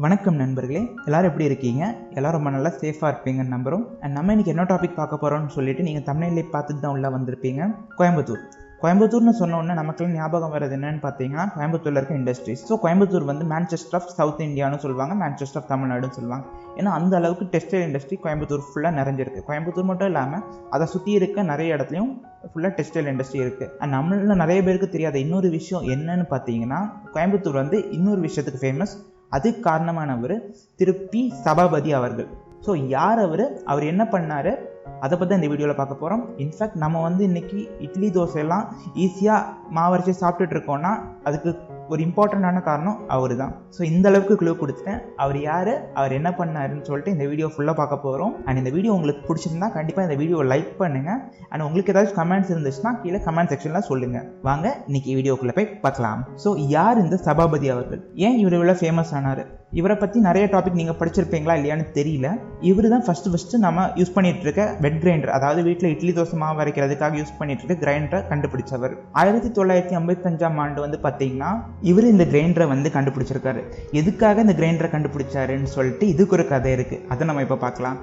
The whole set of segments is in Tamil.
வணக்கம் நண்பர்களே, எல்லாரும் எப்படி இருக்கீங்க? எல்லாரும் ரொம்ப நல்லா சேஃபாக இருப்பீங்கன்னு நம்புகிறோம். அண்ட் நம்ம இன்றைக்கி என்ன டாபிக் பார்க்க போகிறோம்னு சொல்லிட்டு நீங்கள் தமிழ்நிலை பார்த்துட்டு தான் உள்ளே வந்திருப்பீங்க. கோயம்புத்தூர்னு சொன்ன உடனே நமக்குலாம் ஞாபகம் வருது என்னன்னு பார்த்தீங்கன்னா கோயம்புத்தூரில் இருக்க இண்டஸ்ட்ரீஸ். ஸோ கோயம்புத்தூர் வந்து மேன்செஸ்டர் ஆஃப் சவுத் இந்தியான்னு சொல்லுவாங்க, மேன்செஸ்டர் ஆஃப் தமிழ்நாடுன்னு சொல்லுவாங்க. ஏன்னா அந்த அளவுக்கு டெக்ஸ்டைல் இண்டஸ்ட்ரி கோயம்புத்தூர் ஃபுல்லாக நிறைஞ்சிருக்கு. கோயம்புத்தூர் மட்டும் இல்லாமல் அதை சுற்றி இருக்க நிறைய இடத்துலையும் ஃபுல்லாக டெக்ஸ்டைல் இண்டஸ்ட்ரி இருக்குது. அண்ட் நம்மள நிறைய பேருக்கு தெரியாத இன்னொரு விஷயம் என்னன்னு பார்த்தீங்கன்னா, கோயம்புத்தூர் வந்து இன்னொரு விஷயத்துக்கு ஃபேமஸ். அதுக்கு காரணமானவர் திருப்பி சபாபதி அவர்கள். ஸோ யார் அவர் என்ன பண்ணார், அதை பற்றி இந்த வீடியோவில் பார்க்க போகிறோம். இன்ஃபேக்ட் நம்ம வந்து இன்றைக்கி இட்லி தோசையெல்லாம் ஈஸியாக மாவரைச்சி சாப்பிட்டுட்டு இருக்கோன்னா அதுக்கு ஒரு இம்பார்ட்டண்ட்டான காரணம் அவர் தான். ஸோ இந்த அளவுக்கு க்ளூ கொடுத்துட்டேன். அவர் யார், அவர் என்ன பண்ணாருன்னு சொல்லிட்டு இந்த வீடியோ ஃபுல்லாக பார்க்க போகிறோம். அண்ட் இந்த வீடியோ உங்களுக்கு பிடிச்சிருந்தா கண்டிப்பாக இந்த வீடியோ லைக் பண்ணுங்கள். அண்ட் உங்களுக்கு ஏதாச்சும் கமெண்ட்ஸ் இருந்துச்சுன்னா கீழே கமெண்ட் செக்ஷனில் சொல்லுங்கள். வாங்க இன்னைக்கு வீடியோக்குள்ளே போய் பார்க்கலாம். ஸோ யார் இந்த சபாபதி அவர்கள், ஏன் இவர் இவ்வளோ ஃபேமஸ் ஆனார்? இவரை பற்றி நிறைய டாபிக் நீங்கள் படிச்சிருப்பீங்களா இல்லையான்னு தெரியல. இவர் தான் ஃபஸ்ட்டு நம்ம யூஸ் பண்ணிட்டு இருக்க வெட் கிரைண்டர், அதாவது வீட்டில் இட்லி தோசை மாவு அரைக்கிறதுக்காக யூஸ் பண்ணிட்டு இருக்க கிரைண்டரை கண்டுபிடிச்சவர். 1955ஆம் ஆண்டு வந்து பார்த்தீங்கன்னா இவர் இந்த கிரைண்டரை வந்து கண்டுபிடிச்சிருக்காரு. எதுக்காக இந்த கிரைண்டரை கண்டுபிடிச்சாருன்னு சொல்லிட்டு இதுக்கு ஒரு கதை இருக்குது, அதை நம்ம இப்போ பார்க்கலாம்.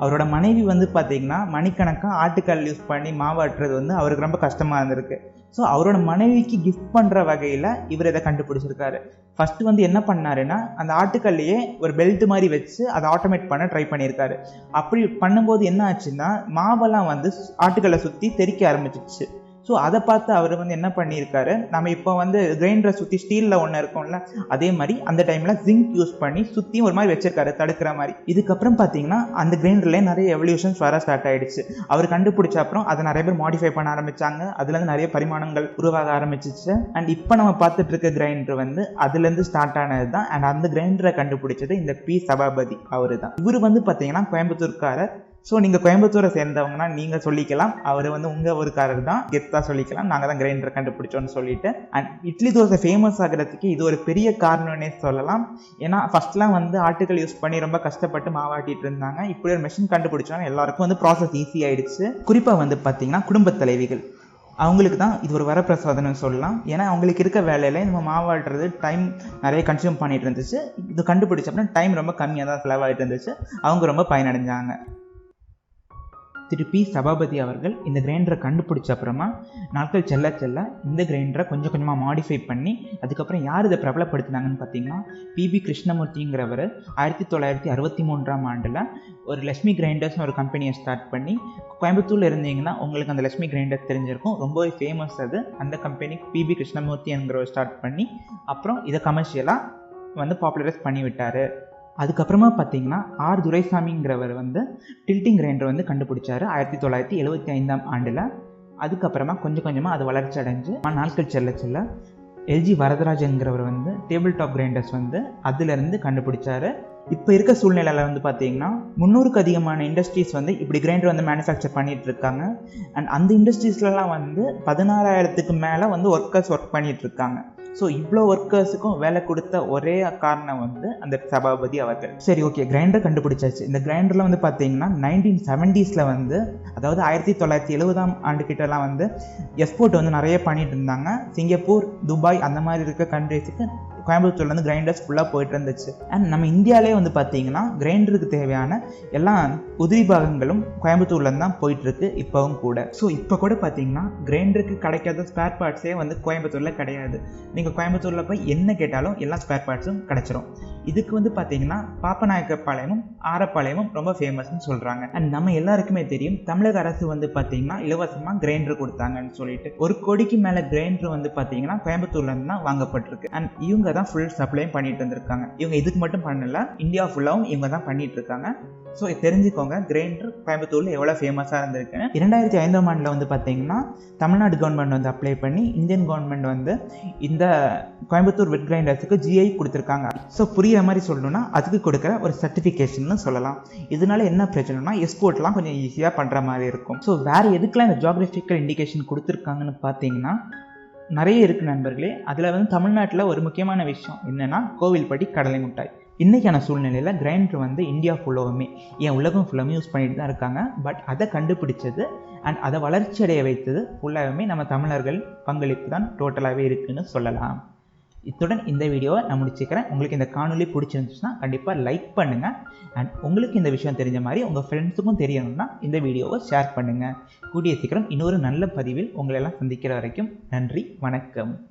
அவரோட மனைவி வந்து பார்த்தீங்கன்னா மணிக்கணக்காக ஆட்டுக்கல் யூஸ் பண்ணி மாவாட்டுறது வந்து அவருக்கு ரொம்ப கஷ்டமாக இருந்திருக்கு. ஸோ அவரோட மனைவிக்கு கிஃப்ட் பண்ணுற வகையில் இவர் இதை கண்டுபிடிச்சிருக்காரு. ஃபஸ்ட்டு வந்து என்ன பண்ணாருன்னா, அந்த ஆட்டுக்கல்லையே ஒரு பெல்ட் மாதிரி வச்சு அதை ஆட்டோமேட் பண்ண ட்ரை பண்ணியிருக்காரு. அப்படி பண்ணும்போது என்ன ஆச்சுன்னா, மாவெல்லாம் வந்து ஆட்டுக்கல்லை சுற்றி தெறிக்க ஆரம்பிச்சிச்சு. ஸோ அதை பார்த்து அவர் வந்து என்ன பண்ணியிருக்காரு, நம்ம இப்போ வந்து கிரைண்டரை சுற்றி ஸ்டீலில் ஒன்று இருக்கும்ல, அதே மாதிரி அந்த டைமில் ஜிங்க் யூஸ் பண்ணி சுற்றி ஒரு மாதிரி வச்சிருக்காரு தடுக்கிற மாதிரி. இதுக்கப்புறம் பார்த்தீங்கன்னா அந்த கிரைண்டர்லேயே நிறைய எவல்யூஷன்ஸ் வர ஸ்டார்ட் ஆகிடுச்சு. அவர் கண்டுபிடிச்ச அப்புறம் அதை நிறைய பேர் மாடிஃபை பண்ண ஆரம்பித்தாங்க. அதுலேருந்து நிறைய பரிமாணங்கள் உருவாக ஆரம்பிச்சிச்சு. அண்ட் இப்போ நம்ம பார்த்துட்டு இருக்க கிரைண்டர் வந்து அதுலேருந்து ஸ்டார்ட் ஆனது தான். அண்ட் அந்த கிரைண்டரை கண்டுபிடிச்சது இந்த பி சபாபதி அவர் தான். இவர் வந்து பார்த்தீங்கன்னா கோயம்புத்தூர்காரர். ஸோ நீங்கள் கோயம்புத்தூரை சேர்ந்தவங்கன்னா நீங்கள் சொல்லிக்கலாம், அவர் வந்து உங்கள் ஊருக்காரர் தான், கெத்தாக சொல்லிக்கலாம், நாங்கள் தான் கிரைண்டரை கண்டுபிடிச்சோன்னு சொல்லிட்டு. அண்ட் இட்லி தோசை ஃபேமஸ் ஆகிறதுக்கு இது ஒரு பெரிய காரணம்னே சொல்லலாம். ஏன்னா ஃபஸ்ட்லாம் வந்து ஆட்டுகள் யூஸ் பண்ணி ரொம்ப கஷ்டப்பட்டு மாவாட்டிட்டு இருந்தாங்க. இப்படி ஒரு மெஷின் கண்டுபிடிச்சோன்னா எல்லாருக்கும் வந்து ப்ராசஸ் ஈஸி ஆகிடுச்சு. குறிப்பாக வந்து பார்த்திங்கன்னா குடும்பத் தலைவிகள், அவங்களுக்கு தான் இது ஒரு வரப்பிரசாதம்னு சொல்லலாம். ஏன்னா அவங்களுக்கு இருக்க வேலையில் நம்ம மாவாட்டுறது டைம் நிறைய கன்சியூம் பண்ணிட்டு இருந்துச்சு. இது கண்டுபிடிச்சப்போ டைம் ரொம்ப கம்மியாக தான் செலவாகிட்டு இருந்துச்சு. அவங்க ரொம்ப பயனடைஞ்சாங்க. திருப்பி சபாபதி அவர்கள் இந்த கிரைண்டரை கண்டுபிடிச்ச அப்புறமா நாட்கள் செல்ல செல்ல இந்த கிரைண்டரை கொஞ்சம் கொஞ்சமாக மாடிஃபை பண்ணி அதுக்கப்புறம் யார் இதை பிரபலப்படுத்தினாங்கன்னு பார்த்தீங்கன்னா பிபி கிருஷ்ணமூர்த்திங்கிறவர் 1963ஆம் ஆண்டில் ஒரு லட்சுமி கிரைண்டர்ஸ்னு ஒரு கம்பெனியை ஸ்டார்ட் பண்ணி, கோயம்புத்தூரில் இருந்தீங்கன்னா உங்களுக்கு அந்த லட்சுமி கிரைண்டர் தெரிஞ்சிருக்கும், ரொம்பவே ஃபேமஸ் அது. அந்த கம்பெனி பிபி கிருஷ்ணமூர்த்திங்கிறவர் ஸ்டார்ட் பண்ணி அப்புறம் இதை கமர்ஷியலாக வந்து பாப்புலரைஸ் பண்ணி விட்டார். அதுக்கப்புறமா பார்த்தீங்கன்னா ஆர் துரைசாமிங்கிறவர் வந்து டில்ட்டிங் கிரைண்டர் வந்து கண்டுபிடிச்சாரு 1975ஆம் ஆண்டில். அதுக்கப்புறமா கொஞ்சம் கொஞ்சமாக அது வளர்ச்சி அடைஞ்சு நாட்கள் செல்ல செல்ல எல்ஜி வரதராஜங்கிறவர் வந்து டேபிள் டாப் கிரைண்டர்ஸ் வந்து அதுலேருந்து கண்டுபிடிச்சாரு. இப்போ இருக்க சூழ்நிலையில் வந்து பார்த்தீங்கன்னா 300க்கு அதிகமான இண்டஸ்ட்ரீஸ் வந்து இப்படி கிரைண்டர் வந்து மேனுஃபேக்சர் பண்ணிகிட்டு இருக்காங்க. அண்ட் அந்த இண்டஸ்ட்ரீஸ்லாம் வந்து 16,000க்கு மேலே வந்து ஒர்க்கர்ஸ் ஒர்க் பண்ணிகிட்டு இருக்காங்க. ஸோ இவ்வளோ ஒர்க்கர்ஸுக்கும் வேலை கொடுத்த ஒரே காரணம் வந்து அந்த சபாபதி அவர்கள். சரி, ஓகே, கிரைண்டர் கண்டுபிடிச்சாச்சு. இந்த கிரைண்டரில் வந்து பார்த்தீங்கன்னா 1970s வந்து, அதாவது 1970ஆம் ஆண்டு கிட்டலாம் வந்து எக்ஸ்போர்ட் வந்து நிறைய பண்ணிட்டு இருந்தாங்க. சிங்கப்பூர், துபாய் அந்த மாதிரி இருக்க கண்ட்ரீஸுக்கு கோயம்புத்தூர்லேருந்து கிரைண்டர்ஸ் ஃபுல்லாக போயிட்டு இருந்துச்சு. அண்ட் நம்ம இந்தியாவிலே வந்து பார்த்தீங்கன்னா கிரைண்டருக்கு தேவையான எல்லா உதிரி பாகங்களும் கோயம்புத்தூர்லேருந்து தான் போயிட்டுருக்கு இப்போவும் கூட. ஸோ இப்போ கூட பார்த்தீங்கன்னா கிரைண்டருக்கு கிடைக்காத ஸ்பேர் பார்ட்ஸே வந்து கோயம்புத்தூரில் கிடையாது. நீங்கள் கோயம்புத்தூரில் போய் என்ன கேட்டாலும் எல்லா ஸ்பேர் பார்ட்ஸும் கிடச்சிரும். இதுக்கு வந்து பார்த்தீங்கன்னா பாப்பநாயக்கப்பாளையமும் ஆரப்பாளையமும் ரொம்ப ஃபேமஸ்ன்னு சொல்கிறாங்க. அண்ட் நம்ம எல்லாருக்குமே தெரியும், தமிழக அரசு வந்து பார்த்தீங்கன்னா இலவசமாக கிரைண்டர் கொடுத்தாங்கன்னு சொல்லிட்டு 1 கோடிக்கு மேலே கிரைண்டர் வந்து பார்த்தீங்கன்னா கோயம்புத்தூர்லேருந்து தான் வாங்கப்பட்டிருக்கு. அண்ட் இவங்க தான் ஃபுல் சப்ளையும் பண்ணிட்டு வந்திருக்காங்க. இவங்க இதுக்கு மட்டும் பண்ணல, இந்தியா ஃபுல்லாகவும் இவங்க தான் பண்ணிட்டு இருக்காங்க. ஸோ தெரிஞ்சுக்கோங்க கிரைண்டர் கோயம்புத்தூரில் எவ்வளோ ஃபேமஸாக இருந்திருக்குன்னு. 2005ஆம் ஆண்டில் வந்து பார்த்தீங்கன்னா தமிழ்நாடு கவர்மெண்ட் வந்து அப்ளை பண்ணி இந்தியன் கவர்மெண்ட் வந்து இந்த கோயம்புத்தூர் வெட் கிரைண்டர்ஸுக்கு ஜிஐ கொடுத்துருக்காங்க. ஸோ புரிகிற மாதிரி சொல்லணும்னா அதுக்கு கொடுக்குற ஒரு சர்டிஃபிகேஷன் சொல்லலாம். இதனால என்ன பிரச்சனைனா எக்ஸ்போர்ட்லாம் கொஞ்சம் ஈஸியாக பண்ணுற மாதிரி இருக்கும். ஸோ வேறு எதுக்கெலாம் இந்த ஜியோகிராஃபிக்கல் இண்டிகேஷன் கொடுத்துருக்காங்கன்னு பார்த்தீங்கன்னா நிறைய இருக்குது நண்பர்களே. அதில் வந்து தமிழ்நாட்டில் ஒரு முக்கியமான விஷயம் என்னென்னா கோவில்பட்டி கடலை மிட்டாய். இன்றைக்கான சூழ்நிலையில் கிரைண்டர் வந்து இந்தியா ஃபுல்லாகவுமே, ஏன் உலகம் ஃபுல்லாமே யூஸ் பண்ணிட்டு தான் இருக்காங்க. பட் அதை கண்டுபிடிச்சது அண்ட் அதை வளர்ச்சி அடைய வைத்தது ஃபுல்லாகவுமே நம்ம தமிழர்கள் பங்களிப்பு தான் டோட்டலாகவே இருக்குதுன்னு சொல்லலாம். இத்துடன் இந்த வீடியோவை நான் முடிச்சுக்கிறேன். உங்களுக்கு இந்த காணொலி பிடிச்சிருந்துச்சுன்னா கண்டிப்பாக லைக் பண்ணுங்கள். அண்ட் உங்களுக்கு இந்த விஷயம் தெரிஞ்ச மாதிரி உங்கள் ஃப்ரெண்ட்ஸுக்கும் தெரியணும்னா இந்த வீடியோவை ஷேர் பண்ணுங்கள். கூடிய சீக்கிரம் இன்னொரு நல்ல பதிவில் உங்களெல்லாம் சந்திக்கிற வரைக்கும் நன்றி, வணக்கம்.